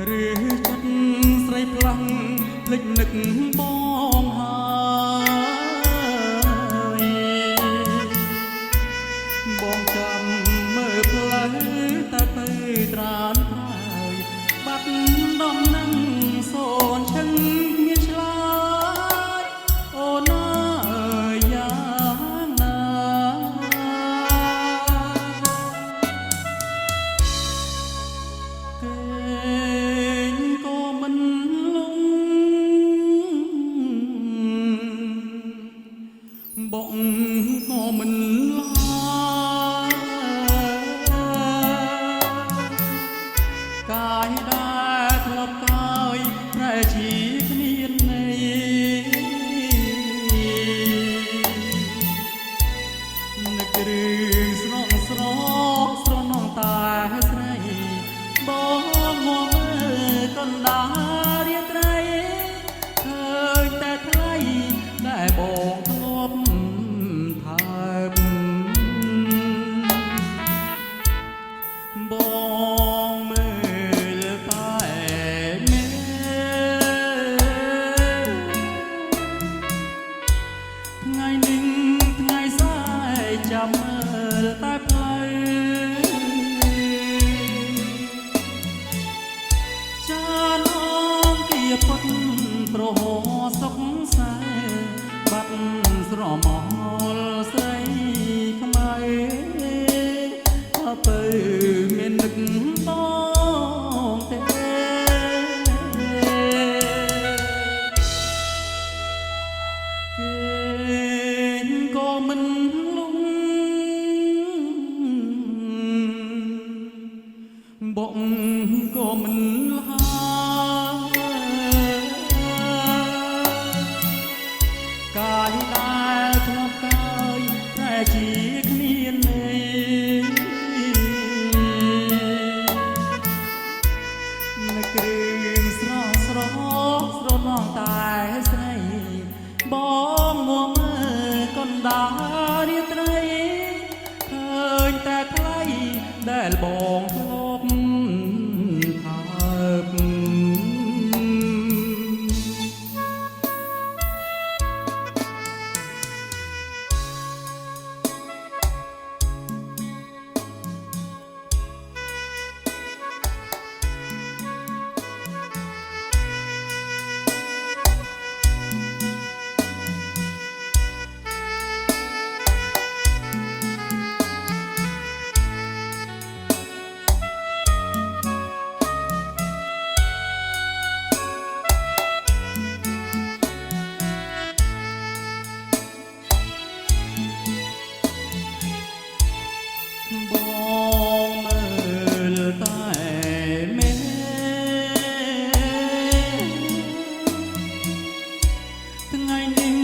ឬចិត្តស្រីផ្លាំងភ្លេចនឹកបងហើយបងចាំមើលផ្លូវតែទៅត្រានត្រើយបាត់ដំណឹងសូនឈឹងមានឆ្លើយអូនអើយយ៉ាងណាគេងក៏មិនលងបងក៏មិនឡាកាយដែលធ្លាប់កាយប្រែជាគ្មានន័យនឹករឿងស្រងស្រស្រណងតែស្រីបងមកមើលកណ្ដាលរាត្រីឃើញតែថ្លៃដែលបងធ្លាប់ថើបបងមើលតែមេថ្ងៃនេះថ្ងៃស្អែកចាំមើលតែផ្លូវចានអងគៀពុតប្រហោសុខសែបាត់ស្រមោលស្រីខ្មៅអើពើមាននឹកបងទេគេងក៏មិនលងបងក៏មិនឡាកាយដែលធ្លាប់កាយតែជាគ្មានន័យនឹករឿងស្រស់ស្រស់ស្រណងតែស្រីបងមកមើលកណ្ដាលរាត្រីឃើញតែថ្លៃដែលបងធ្លាប់ថើបបងមើលតែមេថ្ងៃនេះ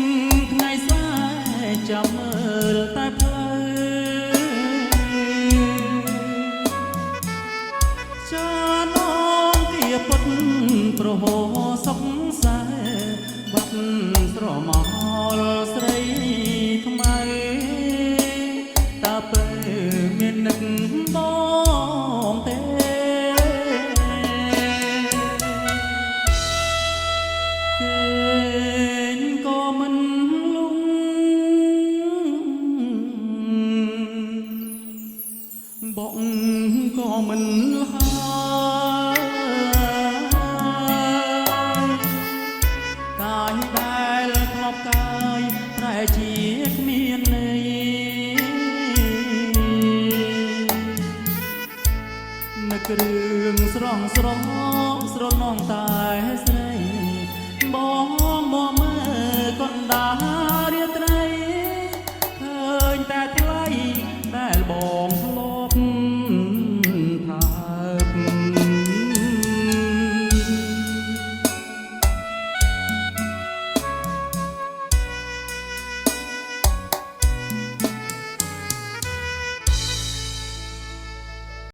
ថ្ងៃស្អែកចាំមើលតែផ្លូវចានងគៀពុតប្រហោសុខសែបាត់ស្រមោលស្រីខ្មៅតើពើមាននឹកបងទេគេងក៏មិនលងបងក៏មិនឡាកាយដែលធ្លាប់កាយប្រែជាគ្មានន័យនឹករឿងស្រស់ស្រស់ស្រណងតែស្រីបងមកមើលកណ្ដាលរាត្រីឃើញតែថ្លៃដែលបង